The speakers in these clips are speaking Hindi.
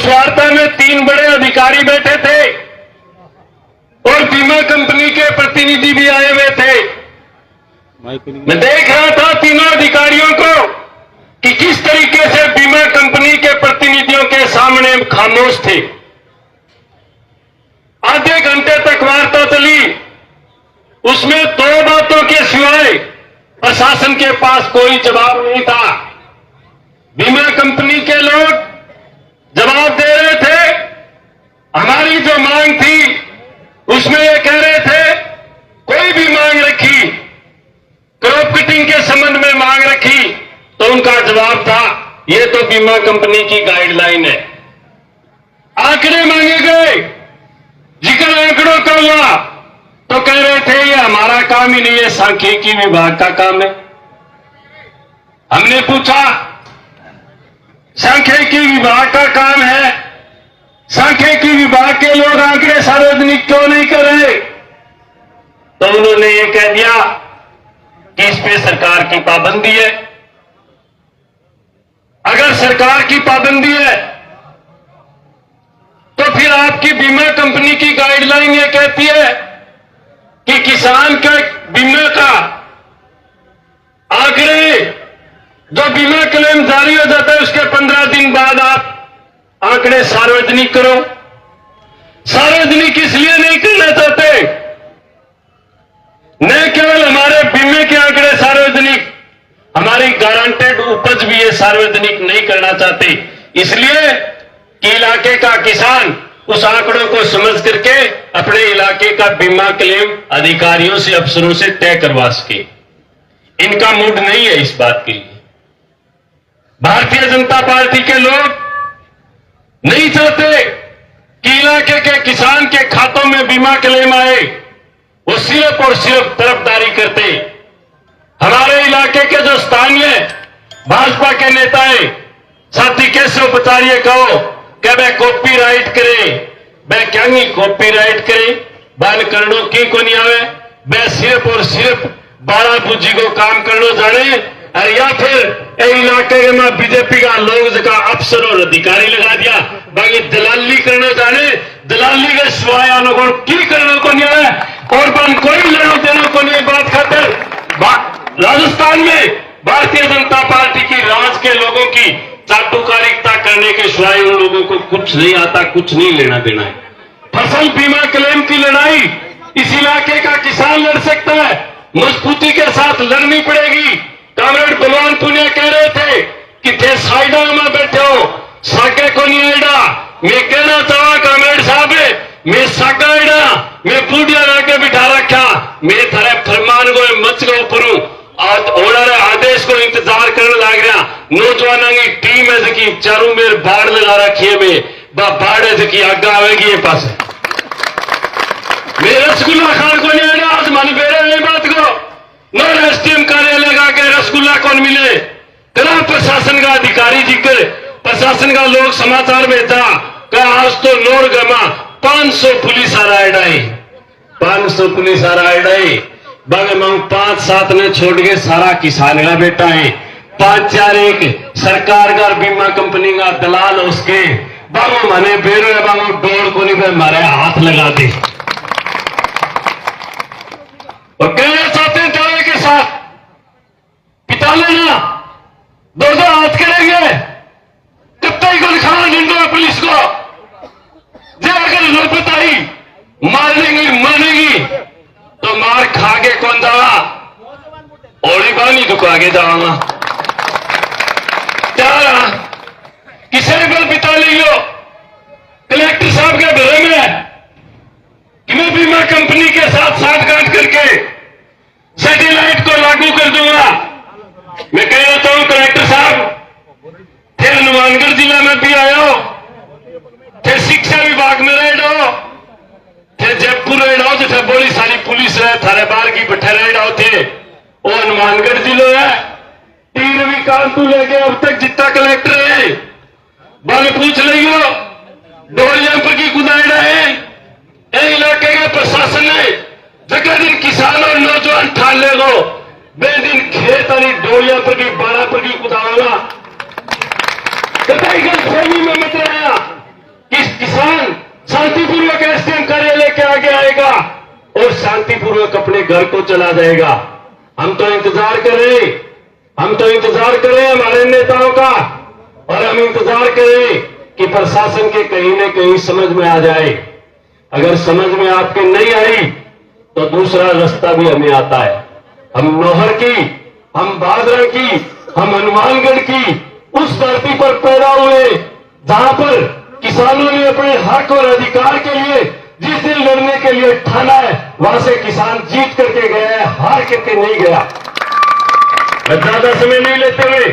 वार्ता में 3 बड़े अधिकारी बैठे थे और बीमा कंपनी के प्रतिनिधि भी आए हुए थे। मैं देख रहा था तीनों अधिकारियों को कि किस तरीके से बीमा कंपनी के प्रतिनिधियों के सामने खामोश थे। आधे घंटे तक वार्ता चली, उसमें 2 बातों के सिवाय प्रशासन के पास कोई जवाब नहीं था। बीमा कंपनी के लोग जवाब दे रहे थे, हमारी जो मांग थी उसमें ये कह रहे थे कोई भी मांग रखी, क्रॉप कटिंग के संबंध में मांग रखी तो उनका जवाब था ये तो बीमा कंपनी की गाइडलाइन है। आंकड़े मांगे गए, जिक्र आंकड़ों का हुआ तो कह रहे थे ये हमारा काम ही नहीं है, सांख्यिकी विभाग का काम है। हमने पूछा सांख्यिकी विभाग का काम है, सांख्यिकी विभाग के लोग आंकड़े सार्वजनिक क्यों नहीं कर रहे? तो उन्होंने ये कह दिया कि इस पे सरकार की पाबंदी है। अगर सरकार की पाबंदी है तो फिर आपकी बीमा कंपनी की गाइडलाइन ये कहती है कि किसान के बीमा का आंकड़े जो बीमा क्लेम जारी हो जाता है उसके 15 दिन बाद आप आंकड़े सार्वजनिक करो। सार्वजनिक इसलिए नहीं करना चाहते, न केवल हमारे बीमे के आंकड़े सार्वजनिक, हमारी गारंटेड उपज भी ये सार्वजनिक नहीं करना चाहते, इसलिए कि इलाके का किसान उस आंकड़ों को समझ करके अपने इलाके का बीमा क्लेम अधिकारियों से, अफसरों से तय करवा सके। इनका मूड नहीं है इस बात के लिए। भारतीय जनता पार्टी के लोग नहीं चाहते कि इलाके के किसान के खातों में बीमा क्लेम आए, वो सिर्फ और सिर्फ तरफदारी करते। हमारे इलाके के जो स्थानीय भाजपा के नेता है, साथी कैसे उपचार्य कहो क्या वह कॉपीराइट करे, वह क्या नहीं कॉपीराइट करे, बाल करनो की को नहीं आवे, वह सिर्फ और सिर्फ 12 पूंजी को काम करनो जाने, और या फिर इलाके में बीजेपी का लोग जगह अफसर और अधिकारी लगा दिया, बाकी दलाली करना जाने, दलाली के सिवाय लोगों की करने को नहीं आवे और बन कोई लेना देना को नहीं। बात खातर राजस्थान में भारतीय जनता पार्टी की राज के लोगों की चाटुकारिता करने के सिवाय उन लोगों को कुछ नहीं आता, कुछ नहीं लेना देना है। फसल बीमा क्लेम की लड़ाई इस इलाके का किसान लड़ सकता है, मजबूती के साथ लड़नी पड़ेगी। कामरेड बलवान पुनिया कह रहे थे कि थे साइडा में बैठे हो, सागे को नहीं आइडा। मैं कहना चाहा कामरेड साहब, मैं सागा आइडा, मैं बूढ़िया लाके बिठा रखा, मैं थारे फरमान को मच गो परू ओनर आदेश को इंतजार करने लग रहा। नौजवानों की टीम है जकी चारों मेर बाढ़ लगा रखी है, मैं बाढ़ है जकी आगा आवेगी ये पास। मैं रसगुल्ला खान को नहीं आना आज मन बेरे नहीं बात को नॉन एसटीएम कार्यालय लगा के रसगुल्ला कौन मिले तेरा प्रशासन का अधिकारी जिक्र, प्रशासन का लोग समाचार भेजा कि आज तो नोर गमा 500 पुलिस आ रहा है, 500 पुलिस आ रहा है। बागे मांग 5-7 ने छोड़ के सारा किसान का बेटा है, 5-4 एक सरकार का बीमा कंपनी का दलाल उसके बाबू मने बेरो है, बाबू डोर को नहीं पे मारे हाथ लगा दे और कहना चाहते हैं दावे के साथ पिता लेना 2-2 हाथ करेंगे तब तक को दिखाना निंदो पुलिस को, जो अगर नौबत आई मानेगी तो मार खा के कौन जावा ओली बानी तो आगे जाऊंगा क्या किसी ने बल बिता लियो कलेक्टर साहब के भरे में कि मैं बीमा कंपनी के साथ साठगांठ करके सैटेलाइट को लागू कर दूंगा। मैं कह रहा हूं कलेक्टर साहब फिर हनुमानगढ़ जिला में भी आया हो, फिर शिक्षा विभाग में रह हो, फिर जयपुर रहो जिसे बड़ी सारी पुलिस है थारे बार की बैठे रहो थे, वो हनुमानगढ़ जिलो है। टी रविकांत को लेके अब तक जितना कलेक्टर है बल पूछ लियो डोरियां पर की कुदाड़ा है। इलाके के प्रशासन ने जगह दिन किसान और नौजवान ठान ले गो बे दिन खेत वाली डोरियां पर की 12 पर की कुदाड़ा कतई गलतफहमी में मत रहा शांतिपूर्वक अपने घर को चला जाएगा। हम तो इंतजार करें, हमारे नेताओं का, और हम इंतजार करें कि प्रशासन के कहीं न कहीं समझ में आ जाए। अगर समझ में आपके नहीं आई तो दूसरा रास्ता भी हमें आता है। हम नौहर की, हम बादरा की, हम हनुमानगढ़ की उस धरती पर पैदा हुए जहां पर किसानों ने अपने हक और अधिकार के लिए जिस दिन लड़ने के लिए ठाना है, वहां से किसान जीत करके गया है, हार करके नहीं गया। मैं ज्यादा समय नहीं लेते हुए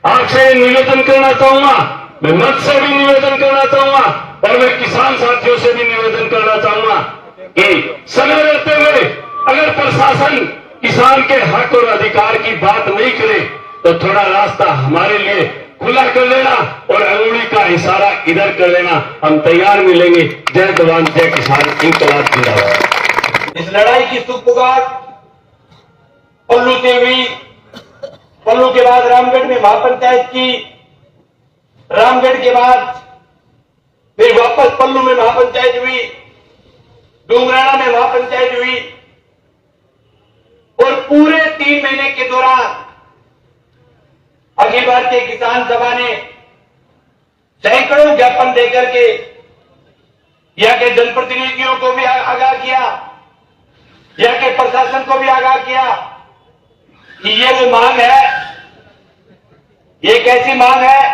आपसे निवेदन करना चाहूंगा, मैं मंच से भी निवेदन करना चाहूंगा और मैं किसान साथियों से भी निवेदन करना चाहूंगा कि समय रहते हुए अगर प्रशासन किसान के हक और अधिकार की बात नहीं करे तो थोड़ा रास्ता हमारे लिए खुला कर लेना और अंगुली का इशारा इधर कर लेना। हम तैयार मिलेंगे। जय जवान जय किसान, इंकलाब जिंदाबाद। इस लड़ाई की सुपुकार पल्लू से हुई, पल्लू के बाद रामगढ़ में महापंचायत की, रामगढ़ के बाद फिर वापस पल्लू में महापंचायत हुई, डूंगराना में महापंचायत हुई और पूरे 3 महीने के दौरान अखिल भारतीय किसान सभा ने सैकड़ों ज्ञापन देकर के यहाँ के जनप्रतिनिधियों को भी आगाह किया, यहाँ के प्रशासन को भी आगाह किया कि ये वो मांग है, ये कैसी मांग है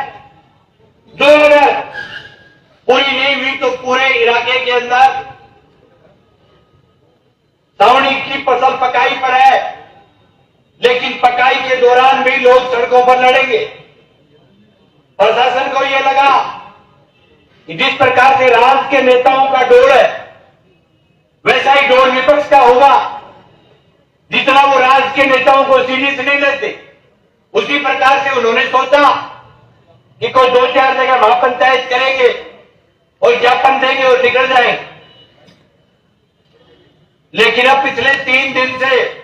जो अगर पूरी नहीं हुई तो पूरे इलाके के अंदर सावनी की फसल पकाई पर है, लेकिन पकाई के दौरान भी लोग सड़कों पर लड़ेंगे। प्रशासन को यह लगा कि जिस प्रकार से राज्य के नेताओं का डोर है वैसा ही डोर विपक्ष का होगा। जितना वो राज्य के नेताओं को सीरियस नहीं लेते, उसी प्रकार से उन्होंने सोचा कि कोई 2-4 जगह महापंचायत करेंगे और ज्ञापन देंगे और निकल जाएंगे। लेकिन अब पिछले 3 दिन से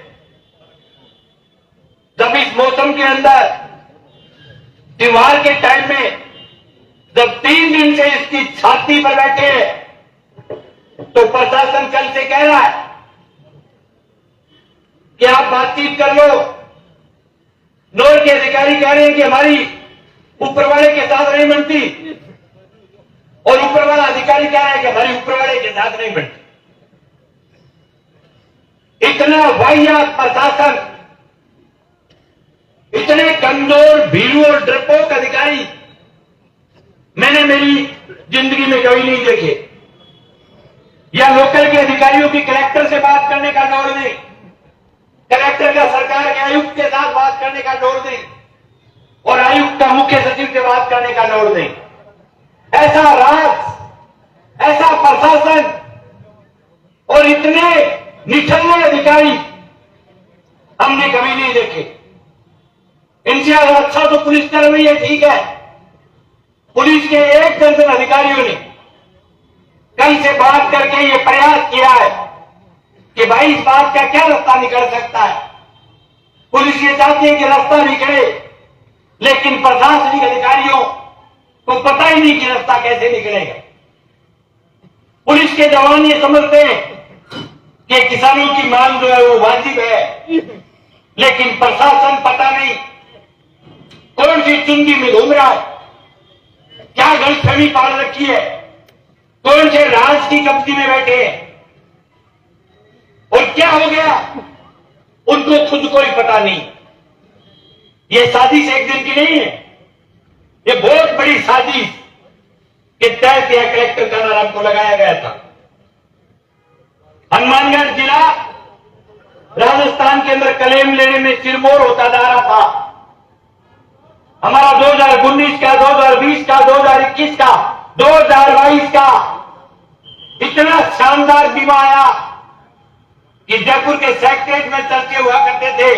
जब इस मौसम के अंदर त्योहार के टाइम में जब 3 दिन से इसकी छाती पर बैठे हैं तो प्रशासन कल से कह रहा है कि आप बातचीत कर लो। नोर के अधिकारी कह रहे हैं कि हमारी ऊपर वाले के साथ नहीं बनती और ऊपर वाला अधिकारी कह रहा है कि हमारी ऊपर वाले के साथ नहीं बनती। इतना वाहियात प्रशासन, इतने कमजोर, भीरू और डरपोक अधिकारी मैंने मेरी जिंदगी में कभी नहीं देखे। या लोकल के अधिकारियों की कलेक्टर से बात करने का डोर नहीं, कलेक्टर का सरकार के आयुक्त के साथ बात करने का डोर नहीं और आयुक्त का मुख्य सचिव से बात करने का डोर नहीं। ऐसा राज, ऐसा प्रशासन और इतने निठल्ले अधिकारी हमने कभी नहीं देखे। इनसे अच्छा तो पुलिस कर रही है, ठीक है। पुलिस के 1 दर्जन अधिकारियों ने कल से बात करके ये प्रयास किया है कि भाई इस बात का क्या रास्ता निकल सकता है। पुलिस ये चाहती है कि रास्ता निकले, लेकिन प्रशासनिक अधिकारियों को पता ही नहीं कि रास्ता कैसे निकलेगा। पुलिस के जवान ये समझते हैं कि किसानों की मांग जो है वो वाजिब है, लेकिन प्रशासन पता नहीं कौन सी चुंगी में घूम रहा है, क्या गलतफहमी पाल रखी है, कौन से राज की कंपनी में बैठे हैं और क्या हो गया उनको खुद को ही पता नहीं। ये साजिश एक दिन की नहीं है, ये बहुत बड़ी साजिश के तहत यह कलेक्टर का नाम को लगाया गया था। हनुमानगढ़ जिला राजस्थान के अंदर क्लेम लेने में सिरमौर होता जा रहा था। हमारा 2019 का, 2020 का, 2021 का, 2022 का इतना शानदार बीमा आया कि जयपुर के सेक्रेटरीट में चर्चे हुआ करते थे।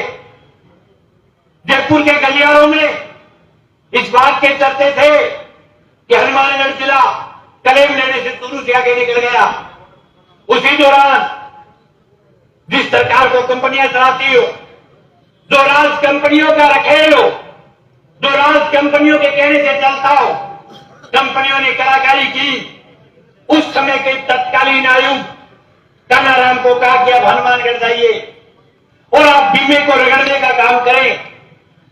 जयपुर के गलियारों में इस बात के चर्चे थे कि हनुमानगढ़ जिला क्लेम लेने से तुरंत से आगे निकल गया। उसी दौरान जिस सरकार को कंपनियां चलाती हो, जो राज कंपनियों का रखेल हो, जो राज कंपनियों के कहने से चलता हो, कंपनियों ने कलाकारी की। उस समय के तत्कालीन आयुक्त कानाराम को कहा कि आप हनुमानगढ़ जाइए और आप बीमे को रगड़ने का काम करें।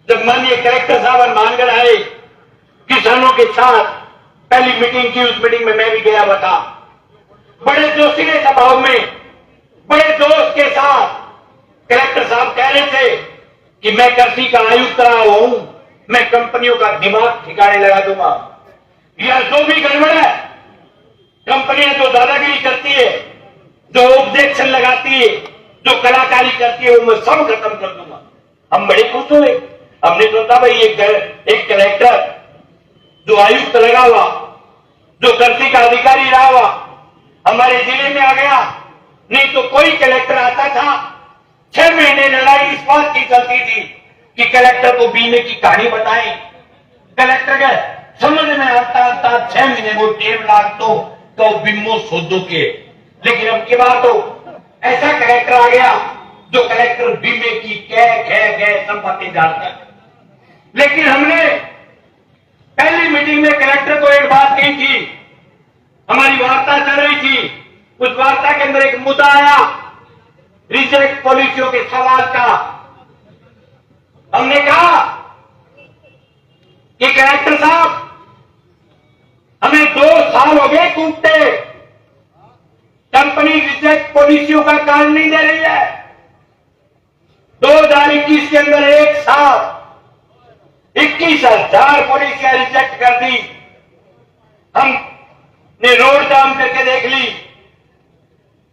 जब माननीय कलेक्टर साहब हनुमानगढ़ आए, किसानों के साथ पहली मीटिंग की, उस मीटिंग में मैं भी गया हुआ था। बड़े जोशीले स्वभाव में, बड़े जोश के साथ कलेक्टर साहब कह रहे थे कि मैं कृषि का आयुक्त रहा हुआ हूं, मैं कंपनियों का दिमाग ठिकाने लगा दूंगा। यह जो भी गड़बड़ है, कंपनियां जो दादागिरी करती है, जो ऑब्जेक्शन लगाती है, जो कलाकारी करती है, वो मैं सब खत्म कर दूंगा। हम बड़े खुश हुए। हमने सोचा भाई एक कलेक्टर जो आयुक्त लगा हुआ, जो कृषि का अधिकारी रहा हुआ, हमारे जिले में आ गया। नहीं तो कोई कलेक्टर आता था, 6 महीने लड़ाई इस बात की चलती थी कि कलेक्टर को बीमे की कहानी बताएं। कलेक्टर के समझ में आता 6 महीने वो 1.5 लाख तो बीमो सोदो के। लेकिन अब की बात तो ऐसा कलेक्टर आ गया जो कलेक्टर बीमे की कह सब बातें जानता है। लेकिन हमने पहली मीटिंग में कलेक्टर को एक बात कही थी, हमारी वार्ता चल रही थी। उस वार्ता के अंदर एक मुद्दा आया, रिजेक्ट पॉलिसियों के सवाल का। हमने कहा कि कलेक्टर साहब, हमें 2 साल हो गए कूदते, कंपनी रिजेक्ट पॉलिसियों का कारण नहीं दे रही है। 2021 के अंदर एक साथ 21,000 पॉलिसियां रिजेक्ट कर दी। हमने रोड जाम करके देख ली,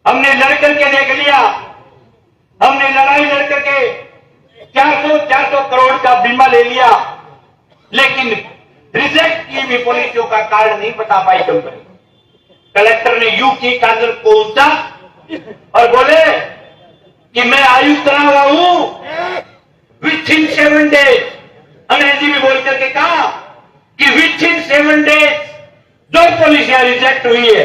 हमने लड़ करके देख लिया, हमने लड़ाई लड़ करके 400 करोड़ का बीमा ले लिया, लेकिन रिजेक्ट की भी पॉलिसियों का कारण नहीं बता पाई कंपनी। कलेक्टर ने यू की कागज पहुंचा और बोले कि मैं आयुक्त रहा हुआ हूं, विथ इन 7 डेज, अंग्रेजी में बोल करके कहा कि विथ इन 7 डेज जो पॉलिसियां रिजेक्ट हुई है,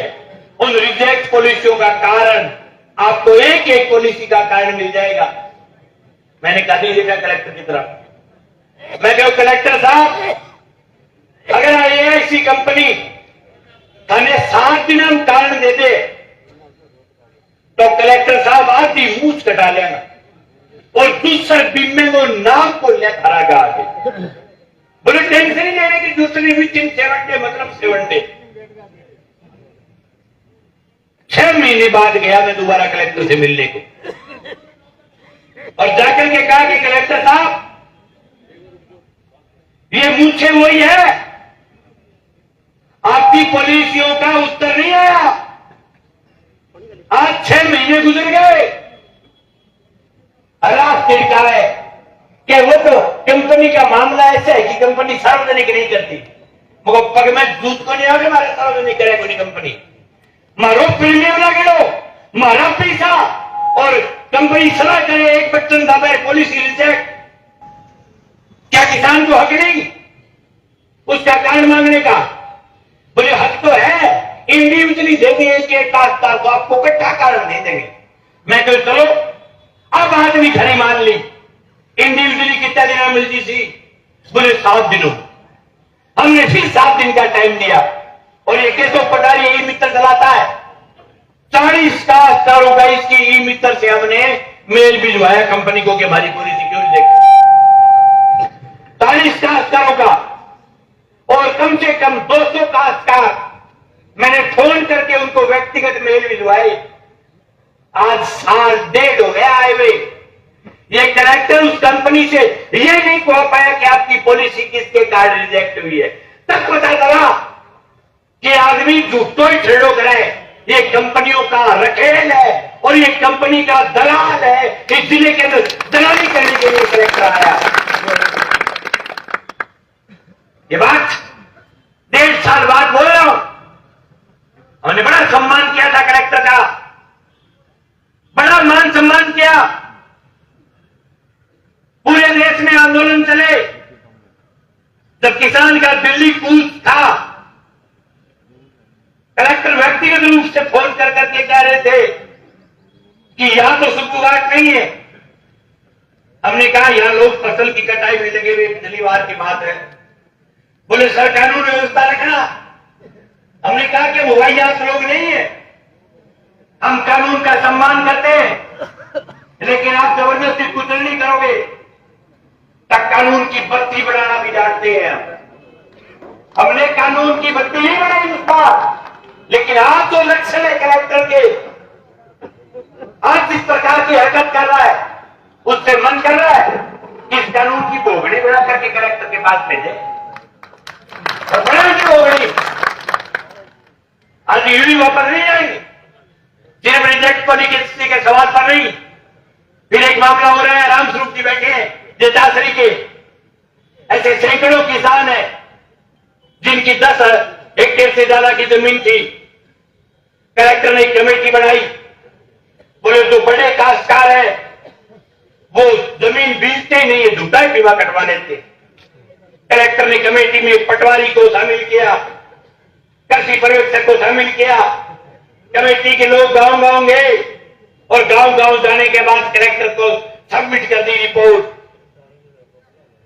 उन रिजेक्ट पॉलिसियों का कारण आपको एक पॉलिसी का कारण मिल जाएगा। मैंने कहा नहीं देखा कलेक्टर की तरफ। मैं कहूं कलेक्टर साहब, अगर ऐसी कंपनी हमें 7 दिन हम कारण दे दे तो कलेक्टर साहब आधी मूछ कटा लेना और दूसरे बीमे को नाम को ले धरागा आगे। बोले टेंशन ही लेने की दूसरी विथ इन 7 डे मतलब 7 डे। 6 महीने बाद गया मैं दोबारा कलेक्टर से मिलने को और जाकर के कहा कि कलेक्टर साहब, ये मूछे वही है, आपकी पॉलिसियों का उत्तर नहीं आया। आज 6 महीने गुजर गए, हरास तिड़का है कि वो तो कंपनी का मामला ऐसा है कि कंपनी सार्वजनिक नहीं करती। मगर पग में दूध को नहीं आगे मारे सार्वजनिक करे कोई कंपनी। मारो प्रीमियम लगे लो, मारा पैसा और कंपनी सलाह करे एक बच्चन दाबे पॉलिसी रिजेक्ट। क्या किसान को हक नहीं उसका कारण मांगने का? बोले हक तो है, इंडिविजुअली देंगे एक काश्तकार को, आपको इकट्ठा कारण दे देंगे। मैं तो चलो अब आदमी खरी मान ली, इंडिविजुअली कितना दिन में मिलती थी? बोले 7 दिनों। हमने फिर 7 दिन का टाइम दिया और ये केशव पटारी ई मित्र चलाता है, 40 काश्तकारों का इसकी ई मित्र से हमने मेल भिजवाया कंपनी को कि हमारी पूरी सिक्योरिटी देखी। 40 काश्तकारों का और कम से कम 200 काश्तकार मैंने फोन करके उनको व्यक्तिगत मेल भिजवाए। आज 1.5 साल हो गया आए हुए। ये कलेक्टर उस कंपनी से ये नहीं कह पाया कि आपकी पॉलिसी किसके कारण रिजेक्ट हुई है। तब पता चला कि आदमी झूठो ही छेड़ो करे, ये कंपनियों का रखेल है और ये कंपनी का दलाल है। इस जिले के अंदर दलाली करने के लिए कलेक्टर आया। ये बात 1.5 साल बाद बोल रहा हूं। हमने बड़ा सम्मान किया था कलेक्टर का, बड़ा मान सम्मान किया। पूरे देश में आंदोलन चले, जब किसान का दिल्ली कूच था, कलेक्टर व्यक्तिगत रूप से फोन कर करके कह रहे थे कि यहां तो सुबुगाट नहीं है। हमने कहा यहां लोग फसल की कटाई में लगे हुए, पिछली बार की बात है। बोले सर कानून व्यवस्था रखना। हमने कहा कि मुहैयात लोग नहीं है, हम कानून का सम्मान करते हैं, लेकिन आप जबरदस्ती कुछ नहीं करोगे तब कानून की बत्ती बनाना भी डांटते हैं। हमने कानून की बत्ती नहीं बनाई उस बार, लेकिन आप जो लक्षण है कलेक्टर के, आज जिस प्रकार की हरकत कर रहा है उससे मन कर रहा है कि इस कानून की बोगड़ी बना करके कलेक्टर के पास भेजे। और बड़ा की बोगड़ी आज यूं वापस नहीं आएंगे, सिर्फ रिजेक्ट पॉलिसी के सवाल पर नहीं। फिर एक मामला हो रहा है, राम स्वरूप जी बैठे हैं जेतासरी के, ऐसे सैकड़ों किसान हैं जिनकी 10 हेक्टेयर से ज्यादा की जमीन थी। कलेक्टर ने एक कमेटी बनाई, बोले जो बड़े काश्तकार है वो जमीन बेचते ही नहीं है, झूठा ही बीमा कटवा लेते। कलेक्टर ने कमेटी में पटवारी को शामिल किया, कृषि पर्यवेक्षक को शामिल किया। कमेटी के लोग गांव गांव गए और गांव गांव जाने के बाद कलेक्टर को सबमिट कर दी रिपोर्ट।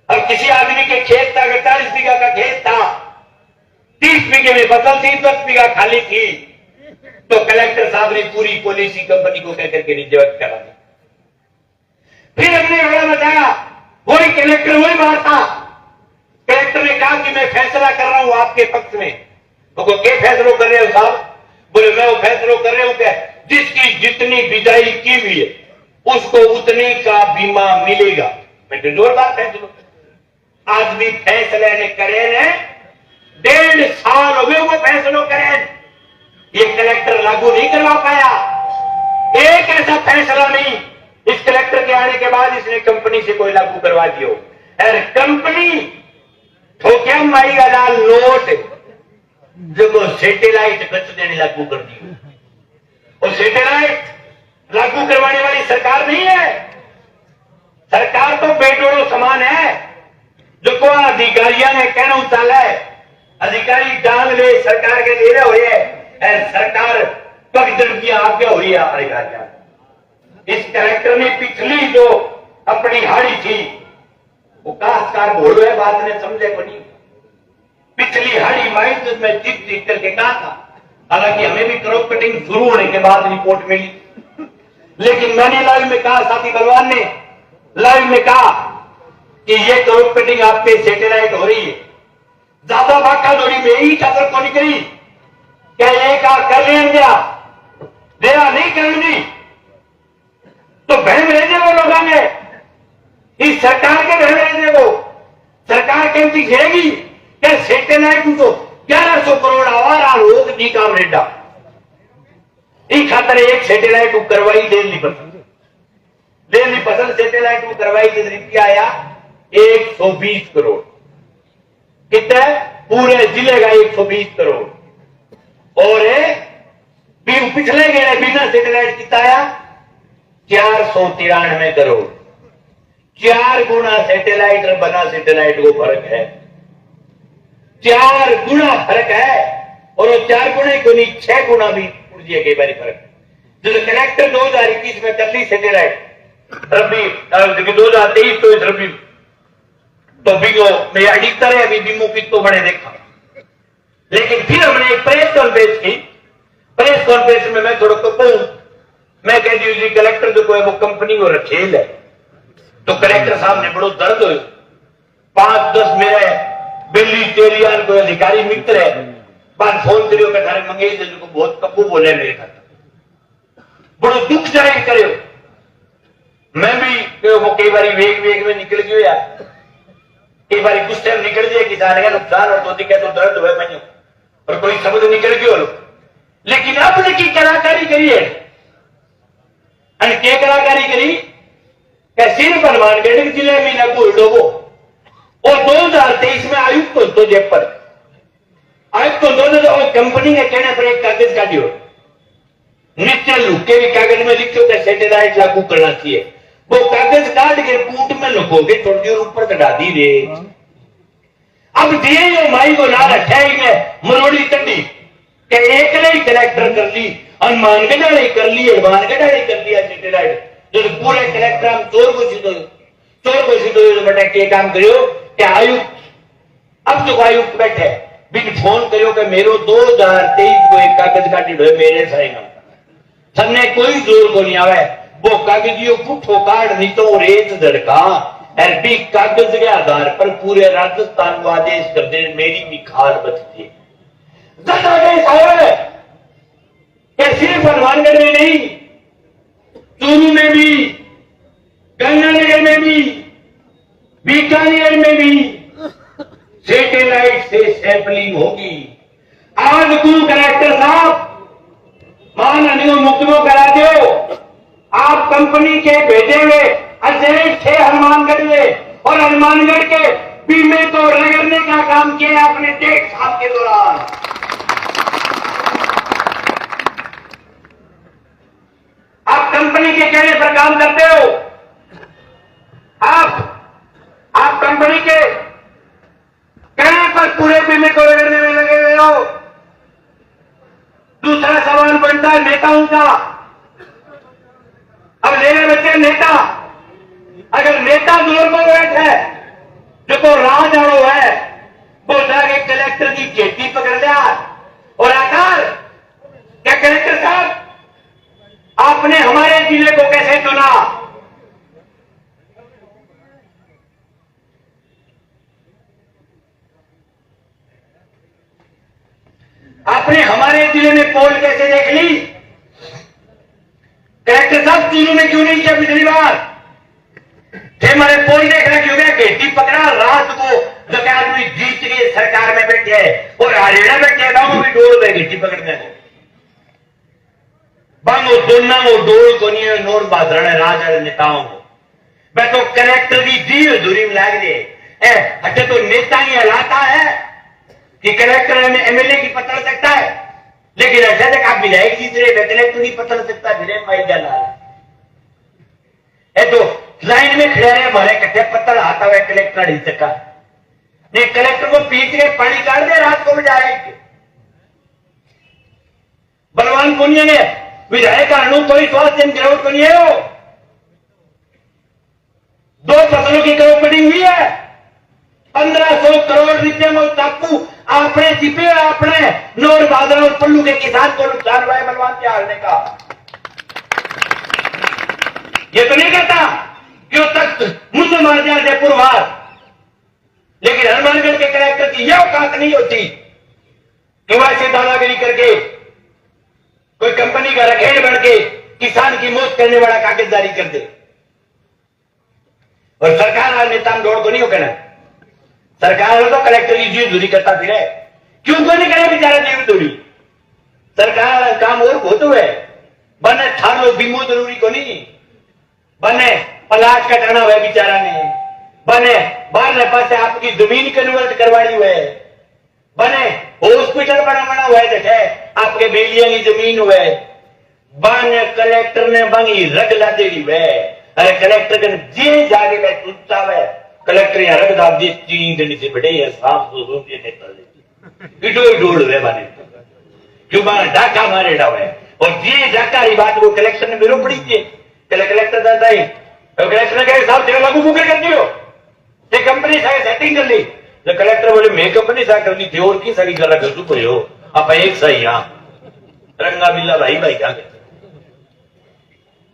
अब किसी आदमी के खेत था, 40 बीघा का खेत था, 30 बीघे में फसल थी, 10 बीघा खाली थी, तो कलेक्टर साहब ने पूरी पॉलिसी कंपनी को कहकर के रिजेक्ट करा दी। फिर हमने बड़ा बताया, वही कलेक्टर वही बात था। कलेक्टर ने कहा कि मैं फैसला कर रहा हूं आपके पक्ष में। तो क्या फैसलों कर रहे हो साहब? बोले मैं वो फैसलों कर रहे हूं क्या, जिसकी जितनी बिजाई की हुई है उसको उतने का बीमा मिलेगा। मैं तो जोरदार फैसलों, आज भी फैसले ने करे ने 1.5 साल हो गए वो फैसलों करे, ये कलेक्टर लागू नहीं करवा पाया। एक ऐसा फैसला नहीं इस कलेक्टर के आने के बाद इसने कंपनी से कोई लागू करवा दियो। और कंपनी ठोक्या माई का लाल नोट जब सैटेलाइट गच देने लागू कर दी, और सैटेलाइट लागू करवाने वाली सरकार नहीं है। सरकार तो बेडोड़ो समान है, जो को अधिकारियों ने कहना चाला है, अधिकारी डांग ले सरकार के ले रहे हुए है, सरकार पगजन की आगे हो रही है अधिकारियों। इस कलेक्टर ने पिछली जो अपनी हाड़ी थी वो काश्तकार बोलो है, बात ने समझे को नहीं। पिछली हाड़ी माइंड में जीत करके कहा था, हालांकि हमें भी क्रॉप कटिंग शुरू होने के बाद रिपोर्ट मिली, लेकिन मैंने लाइव में कहा, साथी बलवान ने लाइव में कहा कि ये क्रॉप कटिंग आपके सैटेलाइट हो रही है। ज्यादा भागा दौड़ी में ही चादर को निकली, क्या ये कहा कर लें क्या देना नहीं करेंगी तो बहन रहने वो लोग आने, इस सरकार के बहन रहने वो सरकार कहती घेरेगी क्या सैटेलाइट तो 1100 करोड़ आवारा लोग नी काम रेडा ई खातर एक सैटेलाइट करवाई देनी पसंद सैटेलाइट करवाई रुपया आया 120 करोड़, कितना पूरे जिले का 120 करोड़। और पिछले गए बिना सैटेलाइट कितना आया 493 करोड़। 4 गुना सैटेलाइट और बना सैटेलाइट को फर्क है, 4 गुना फर्क है। और वो 4 गुना को नहीं 6 गुना भी उड़ जाए कई बार फर्क। जो कलेक्टर 2021 में कर ली सैटेलाइट रबी 2023 तो इस रबी तो बिगो मैं अडिकता है अभी बीमो की तो बड़े देखा। लेकिन फिर हमने एक प्रेस कॉन्फ्रेंस की, प्रेस कॉन्फ्रेंस में मैं थोड़ा कहूं, मैं कह दी कलेक्टर जो है वो कंपनी को रखेल है, तो कलेक्टर साहब ने बड़ो दर्द हो 5-10 मेरे बिल्ली तेलियान कोई अधिकारी मित्र है बात फोन करियो कि थारे मंगेश को बहुत कब्बू बोले मेरे खाते बड़ो दुख जाहिर करियो। मैं भी वो कई बार वेग में निकल गयो यार, कई बार गुस्से में निकल जाए किसान का नुकसान और तो दर्द हुए मैं और कोई शब्द निकल गयो। लेकिन आपने की कलाकारी करी है, के कलाकारी करी सिर्फ हनुमानगढ़ जिले में लागू लोगो और 2023 में आयुक्त तो जयपुर आयुक्त तो कंपनी के कहने पर एक कागज काटियो, नीचे लुके भी कागज में लिखो कि सैटेलाइट लागू करना चाहिए। वो कागज काट के पूट में लुकोगे थोड़ी देर ऊपर चढ़ा दी रे। अब दिए माई को ना रखा ही में मरोड़ी टंडी के एक ने ही कलेक्टर कर ली, हनुमानगढ़ ने कर ली, हनुमानगढ़ ने कर दिया सैटेलाइट। जो पूरे कलेक्टर हम चोर घोषित हो बेटा के काम करियो कि आयुक्त अब जो आयुक्त बैठे बिन फोन करियो कि मेरो 2023 को एक कागज काटी मेरे साइन थने कोई जोर को नहीं आवे, वो कागजियो पुठो काट नहीं तो रेत दड़का अरबी कागज के आधार पर पूरे राजस्थान को आदेश कर दे मेरी भी खाल बचती है। सिर्फ हनुमानगढ़ में नहीं, चूरू में भी, गंगानगर में भी, बीकानेर में भी सैटेलाइट से सैंपलिंग होगी। आज तू कलेक्टर साहब मान अनिल मुक्तमो करा दो, आप कंपनी के भेजे हुए एजेंट थे हनुमानगढ़ में और हनुमानगढ़ के बीमे को रगड़ने का काम किया आपने 1.5 साल के दौरान। आप कंपनी के कहने पर काम करते हो, आप कंपनी के कहने पर पूरे बीमे को रगड़ने में लगे हुए हो। दूसरा सवाल बनता है नेताओं का। अब लेने बच्चे नेता, अगर नेता जोर में बैठ है जो को राज आड़ो है वो जाके कलेक्टर की खेती पकड़ लिया और आकर क्या कलेक्टर साहब आपने हमारे जिले को कैसे चुना? आपने हमारे जिले में पोल कैसे देख ली? कलेक्टर साहब चूरू में क्यों नहीं किया पिछली बार? हमारे पोल देखना क्यों गया? खेती पकड़ा रात को जब आदमी जीत के सरकार में बैठे और हरियाणा बैठे गांव में डोल गए खेती पकड़ने को बांगो दोना वो डोल को नहीं नोर बादरण राज नेताओं को। मैं तो कलेक्टर की जी हजूरी में लाग दे हटे तो नेता ही हलाता है कि कलेक्टर एमएलए की पकड़ सकता है, लेकिन ऐसा तक आप विधायक जीत रहे कलेक्टर नहीं पकड़ सकता। फिर माइल डाला है तो लाइन में खड़े रहे हमारे कट्टे पत्थर आता हुआ कलेक्टर नहीं सका नहीं, कलेक्टर को पीट के पानी काट दे रात को बजा रहे। बलवान पुनिया ने विधायक अनु तो स्वास्थ्य गिरावट को नहीं है वो 2 फसलों की क्रॉपकटिंग हुई है 1500 करोड़ रुपये में टापू आपने छिपे अपने नोर बादल और पल्लू के किसान को नुकसान हुआ है बलवान के हारने का। ये तो नहीं कहता कि वो तख्त मुझे मार दिया जयपुर वार, लेकिन हनुमानगढ़ के कलेक्टर की यह औकात नहीं होती कि वैसे दादागिरी करके कोई कंपनी का रखेड़ बन के किसान की मौत करने वाला कागज जारी कर दे। और सरकार नेता दौड़ को नहीं हो कहना, सरकार तो कलेक्टर की जीव दूरी करता फिर है, क्यों को नहीं करे बेचारा जीव दूरी? सरकार काम और बहुत हुए बने थार लो बीमो जरूरी को नहीं बने पलाश कटाना हुआ बेचारा ने बने बाहर पास आपकी जमीन कन्वर्ट करवानी हुए बने हॉस्पिटल बनाना हुआ है आपके बेलिया की जमीन हुए बने कलेक्टर ने बंगी रग ला देगी हुए। अरे कलेक्टर के जे जागे में सुनता है कलेक्टर यहाँ रग दाब दी 3 दिन से बड़े है साफ तो दिए नेता इटो ढोल हुए बने क्यों बाहर डाका मारे हुए और ये डाका ही बात को कलेक्टर ने मेरे पड़ी थी कलेक्टर दादा ही कलेक्टर ने कहा साहब तेरा लागू बुकर कर दियो ते कंपनी सारे सेटिंग कर ली तो कलेक्टर बोले मैं कंपनी सा कर ली थी और की सारी गला कर चुके हो आप एक सही यहाँ रंगा बिल्ला भाई भाई क्या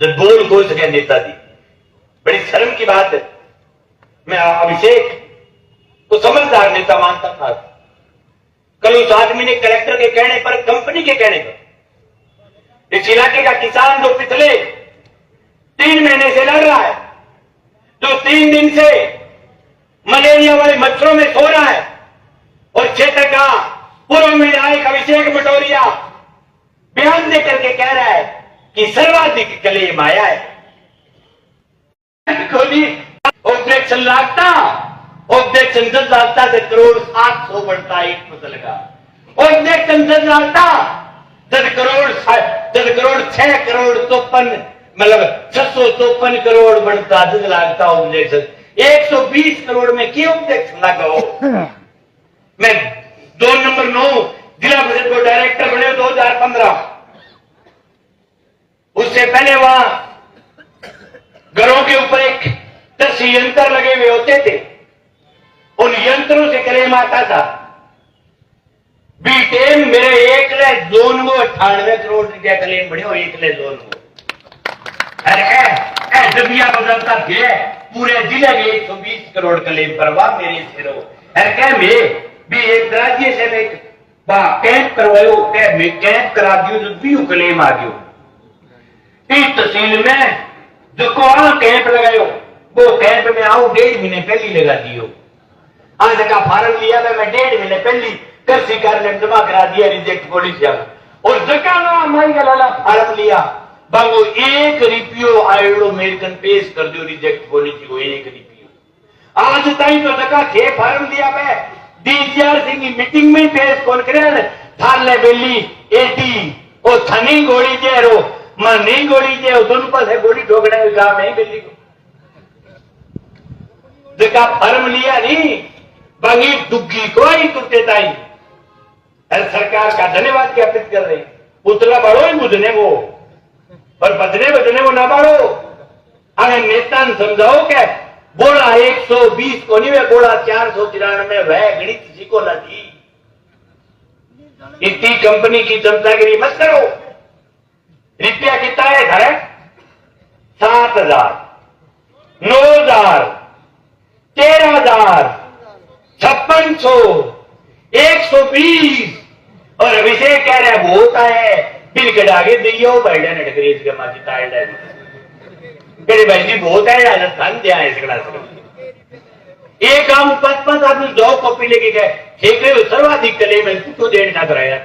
जब बोल कोई सके नेता दी बड़ी शर्म की बात है। मैं अभिषेक को समझदार नेता मानता था, कल उस आदमी ने कलेक्टर के कहने पर कंपनी के कहने पर इस इलाके का किसान जो पिछले 3 महीने से लड़ रहा है, जो 3 दिन से मलेरिया वाले मच्छरों में सो रहा है और क्षेत्र का पूर्व में विधायक अभिषेक मटोरिया बयान देकर के कह रहा है कि सर्वाधिक कले माया है। ऑब्जेक्शन लागता ऑब्जेक्शन जज लागता से करोड़ 700 बढ़ता एक फसल का ऑब्जेक्शन जज लागता 10 करोड़ 6 करोड़ 54 मतलब 654 करोड़ बढ़ता जज लागता ऑब्जेक्शन 120 करोड़ में क्यों ऑब्जेक्शन लगाओ। मैं 2 नंबर 9 जिला परिषद को डायरेक्टर बने 2015 उससे पहले वहां घरों के ऊपर एक 10 यंत्र लगे हुए होते थे, उन यंत्रों से क्लेम आता था टाइम मेरे एकले जोन को 98 करोड़ रुपया क्लेम बढ़िया एकले जोन को। अरे डबिया बदलता गया पूरे जिले के 120 करोड़ क्लेम करवा मेरे सिरो। अरे क्या मैं भी एक राज्य से मैं कैंप करवायो क्या मैं कैंप करा दियो तो भी क्लेम आ गयो। इस तहसील में जो कोरोना कैंप लगायो वो कैंप में आओ 1.5 महीने पहले लगा दियो। आज का फार्म लिया था मैं 1.5 महीने पहले कृषि कार्य जमा करा दिया रिजेक्ट पॉलिसी और जगह ना हमारी गला फार्म लिया बाबू 1 रुपयो आयोडो अमेरिकन पेश कर दियो रिजेक्ट पॉलिसी को 1 रुपयो। आज ताई तो जगह थे फार्म लिया मैं डीसीआर सिंह की मीटिंग में पेश कौन करे थाले बेली एटी ओ थनी गोली जे रो मनी गोली जे दोनों पास है गोली ठोकने का काम है बेली को जगह फार्म लिया नहीं बागी दुग्गी कोई टूटे ताई। सरकार का धन्यवाद ज्ञापित कर रहे पुतला बढ़ो ही बुझने को और बदने को ना बढ़ो। अगर नेता ने समझाओ क्या बोला 120 को नहीं बोला 493 वह गणित सीखो ना थी। इतनी कंपनी की चमचागिरी मत करो। रुपया कितना है घर 7,000 9,000 13,000 5600 120 और अभिषेक कह रहे बहुत है बिल कटा के दियो बैठे नटकरीज के माची ताड़ कहते भाई जी बहुत है राजस्थान दिया है इसका एक काम 5-5 आदमी 2 कॉपी लेके गए ठेके सर्वाधिक कले में तो देने का कराया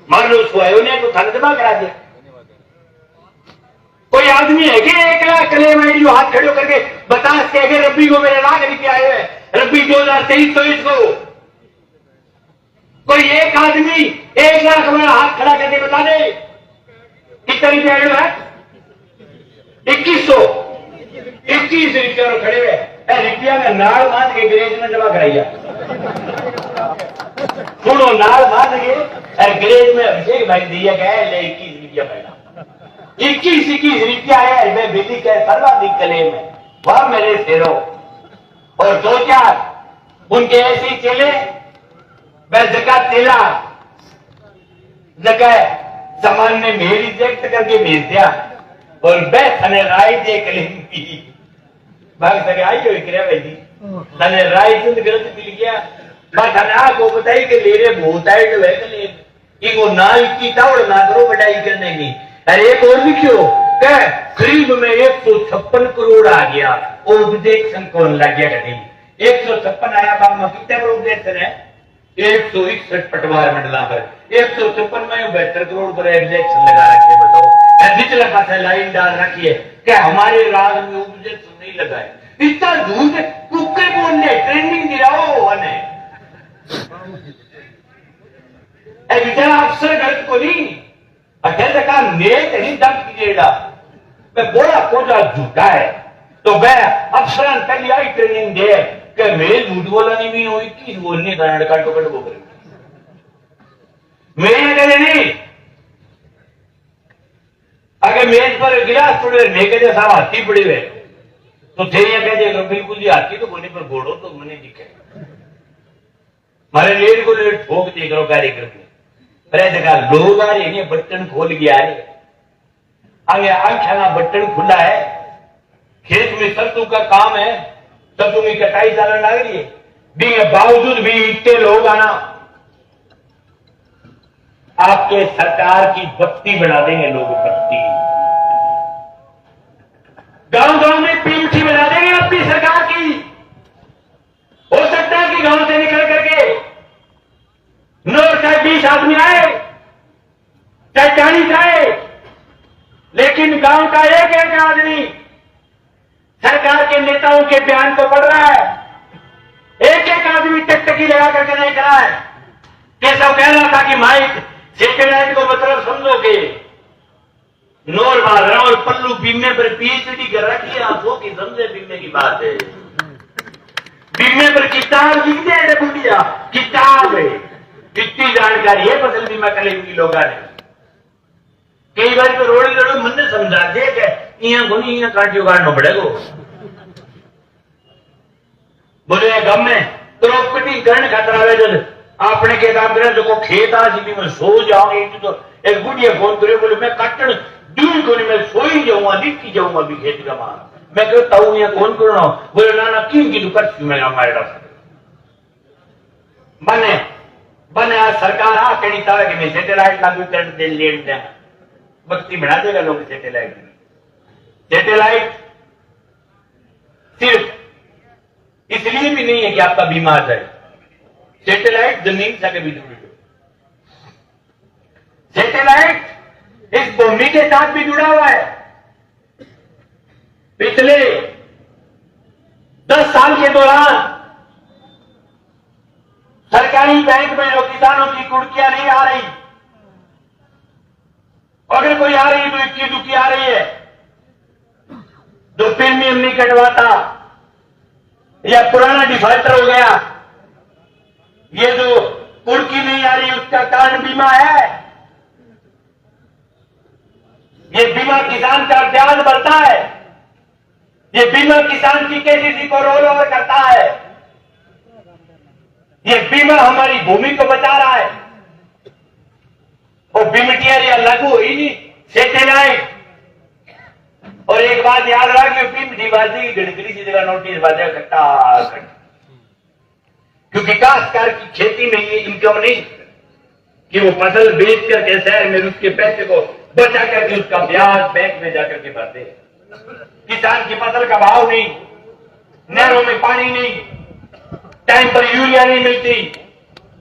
मान लो उसको आयो ने तो थाने जमा करा दिया। कोई आदमी है कि 1 लाख कले में जो हाथ खड़े करके बता के रब्बी को मेरे लाख रुपया आए हुए रब्बी 2023-24 को कोई एक आदमी 1 लाख मेरा हाथ खड़ा करके बता दे कितना रुपया आए हुए 21 रुपया खड़े हुए रुपया में नाड़ बांध के ग्रेज में जमा कराइया सुनो नाड़ बांध के ग्रेज में अभिषेक भाई दिया गया ले 21 रुपया पहला 21 रुपया है मैं बिल्ली के सर्वाधिक कलेम है वह मेरे शेरों और 2-4 उनके ऐसे चले वह जगह चेला जगह सामान ने मेरी रिजेक्ट करके भेज दिया और बैठने राय दे कलेम की भाग सके आई हो क्रिया भाई जी तने राय से गलत मिल गया बस हमें को बताई कि ले रे बहुत आइड है कलेम इनको ना की तावड़ ना करो बढ़ाई करने की। अरे एक और लिखियो क्या करीब में 156 करोड़ आ गया ऑब्जेक्शन कौन लग गया कहीं 156 आया बाग में कितने पर ऑब्जेक्शन है 161 पटवार मंडला पर 156 में 72 करोड़ पर ऑब्जेक्शन लगा रखे बताओ निचला पास लाइन डाल रखी है क्या हमारे राज में ऑब्जेक्शन नहीं लगाए इतना झूठ कुक्के बोलने ट्रेनिंग दिलाओ हने बेचारा अफसर गलत को नहीं अकेले का नेक नहीं दम कीजिएगा मैं बोला कोजा झूठा है तो वह अफसर पहले आई ट्रेनिंग दे कि मैं झूठ बोला नहीं भी हुई कि बोलने का लड़का टोकट वो करें मैं कहते नहीं अगर मेज पर गिलास पड़े लेके जैसा हाथी पड़े हुए तो थे ये कहते बिल्कुल जी हाथी तो बोने पर घोड़ो तो मैंने दिखे मारे लेट को लेट ठोक दिए करो गाड़ी करके अरे जगह लोग आ रहे बटन खोल गया है आगे आंखा बटन खुला है खेत में सरसों का काम है सरसों की कटाई चलने लग रही है भी बावजूद भी इतने लोग आना आपके सरकार की बत्ती बना देंगे लोग बत्ती गांव में पीमठी बना देंगे अपनी सरकार की। हो सकता है कि गांव से निकल करके 9 चाहे 20 आदमी आए चाहे 40 आए लेकिन गांव का एक आदमी सरकार के नेताओं के बयान को पढ़ रहा है एक आदमी टकटकी लगा करके नहीं करा है केशव कह रहा था कि माइक सेटेलाइट को मतलब समझोगे नोर बादरा और पल्लू बीमे पर पीएचडी कर रखी है आंखों की समझे बीमे की बात है बीमे पर किताब लिख दे बुढ़िया किताब है कितनी जानकारी है फसल बीमा कलेम की लोगों ने कई बार तो रोड़ी लड़ो मन ने समझा दे यहाँ को नहीं यहाँ काटियो काटना पड़ेगा बोले गम में प्रॉपर्टी करण खतरा है आपने के काम करे जो खेत आज भी मैं सो जाऊंगी तो एक बुढ़िया फोन करे बोले मैं काटन दूर को नहीं मैं सो ही जाऊंगा लिखी जाऊंगा भी खेत का मार मैं कहता हूं ये कौन करना बोले नाना क्यों की दुकर मैं हमारे बने बने आज सरकार आ कहीं तरह की मैं सैटेलाइट लागू कर दे लेट दे बत्ती बना देगा लोग सैटेलाइट सिर्फ इसलिए भी नहीं है कि आपका बीमा आ जाए सैटेलाइट जमीन जाके भी जुड़ी सैटेलाइट इस भूमि के साथ भी जुड़ा हुआ है पिछले 10 साल के दौरान सरकारी बैंक में जो किसानों की कुर्कियां नहीं आ रही अगर कोई आ रही तो इक्की दुखी आ रही है जो प्रीमियम नहीं कटवाता या पुराना डिफॉल्टर हो गया ये जो कुर्की नहीं आ रही उसका कारण बीमा है ये बीमा किसान का ब्याज बढ़ता है ये बीमा किसान की केसीसी को रोल ओवर करता है ये बीमा हमारी भूमि को बचा रहा है और बीमटीआर या लागू ही नहीं सैटेलाइट और एक बात याद रहा कि बीमटीबाजी की गड़गड़ी की जगह नोटिस बाजा इकट्ठा क्योंकि काश्तकार की खेती में ये इनकम नहीं कि वो फसल बेच करके शहर में उसके पैसे को बचा करके उसका ब्याज बैंक में जाकर के भरते किसान की फसल का भाव नहीं नहरों में पानी नहीं टाइम पर यूरिया नहीं मिलती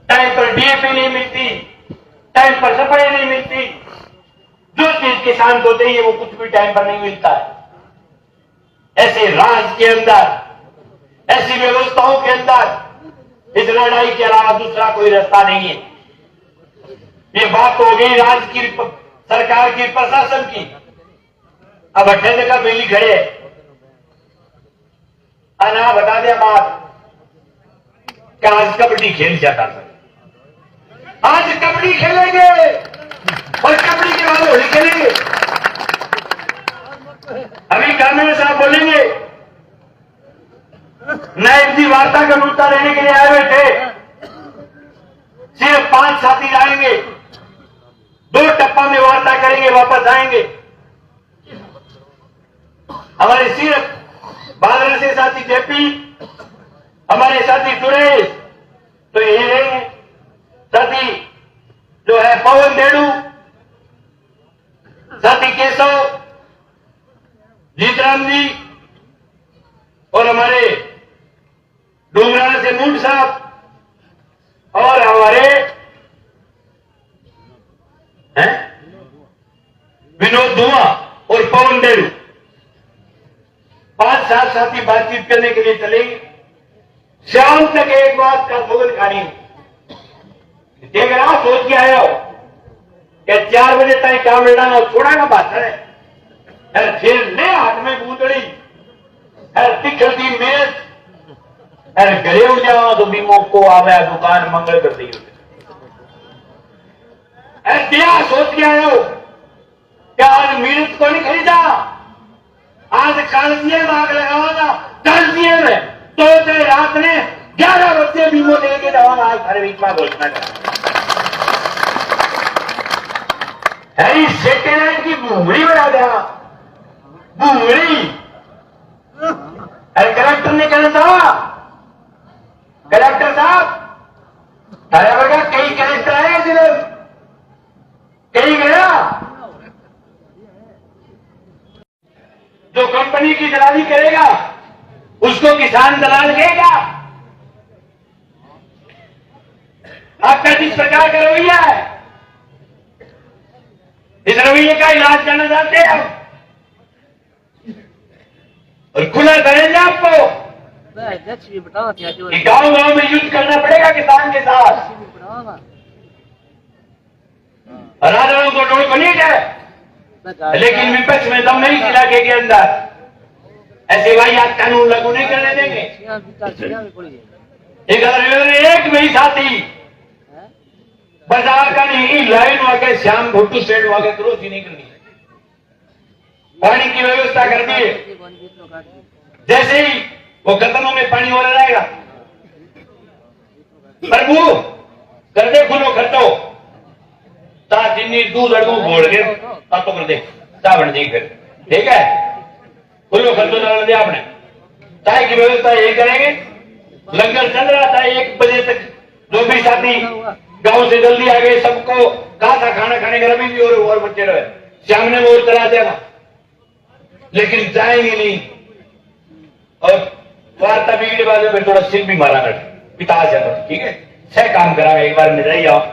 टाइम पर डीएपी नहीं मिलती टाइम पर सफाई नहीं मिलती जो चीज किसान को चाहिए वो कुछ भी टाइम पर नहीं मिलता है ऐसे राज्य के अंदर ऐसी व्यवस्थाओं के अंदर इस लड़ाई के अलावा दूसरा कोई रास्ता नहीं है ये बात हो गई राज्य की सरकार की प्रशासन की अब 18 का बिल्ली खड़े अना बता दिया बात क्या आज कबड्डी खेल जाता था आज कबड्डी खेलेंगे और कबड्डी के बाद होली खेलेंगे अभी कानून साहब बोलेंगे नायब जी वार्ता का मुद्दा लेने के लिए आए हुए थे सिर्फ 5 साथी आएंगे 2 टप्पा में वार्ता करेंगे वापस आएंगे हमारे सिर्फ बादल से साथी जेपी हमारे साथी सुरेश तो यही रहेंगे साथी जो है पवन देड़ू साथी केशव जीतराम जी और हमारे डूंगराना से मूड साहब और हमारे विनोद धुआ और पवन देड़ू 5-7 साथी बातचीत करने के लिए चलेंगे शाम तक एक बात का भोजन खानी देख रहा सोच के आया हो कि 4 बजे तक काम लेना थोड़ा ना बात है फिर ले हाथ में बूंदड़ी तिखलती मेज घरे हो जाओ तो बीमो को आवे दुकान मंगल कर दी दिया सोच के आया हो क्या आज मीरत को नहीं खरीदा आज कालजिए में आग लगावाना कालजिए में तो रात ने 11 बजे बीमो लेके जाऊंगा आज हर वीक में घोषणा कर सैटेलाइट की भूमड़ी बना दिया भूमड़ी अरे कलेक्टर ने कहना था कलेक्टर साहब अरे बगा कई कलेक्टर आए जिले कहीं गया जो कंपनी की दलाली करेगा उसको किसान दलाल कहेगा आपका जिस प्रकार का रवैया है इस रवैये का इलाज करना चाहते हैं हम और खुला करेंगे आपको गांव गांव में युद्ध करना पड़ेगा किसान के साथ राजाओं को डोल बनी है लेकिन विपक्ष में दम नहीं इलाके के अंदर ऐसे वाहियात कानून लागू नहीं करने देंगे एक भी साथी बाजार का नहीं लाइन वाके श्याम भुट्टू सेठ वाके क्रोध ही नहीं करनी पानी की व्यवस्था कर दी जैसे ही वो खत्म में पानी हो रहेगा प्रभु कर दे खुलो खर्चो ता जिन्नी दूध अड़ू बोल के अब तो कर दे चावल जी फिर ठीक है खुलो खर्चो डाल दे आपने चाय की व्यवस्था यही करेंगे लंगर चल रहा था 1 बजे तक जो भी साथी गांव से जल्दी आ गए सबको कहा था खाना खाने का अभी भी और बच्चे रहे सामने में और चला देना लेकिन जाएंगे नहीं और वार्ता बिगड़े बाद में थोड़ा सिर भी मारा कर पिता से ठीक है सह काम करा एक बार में जाइए आप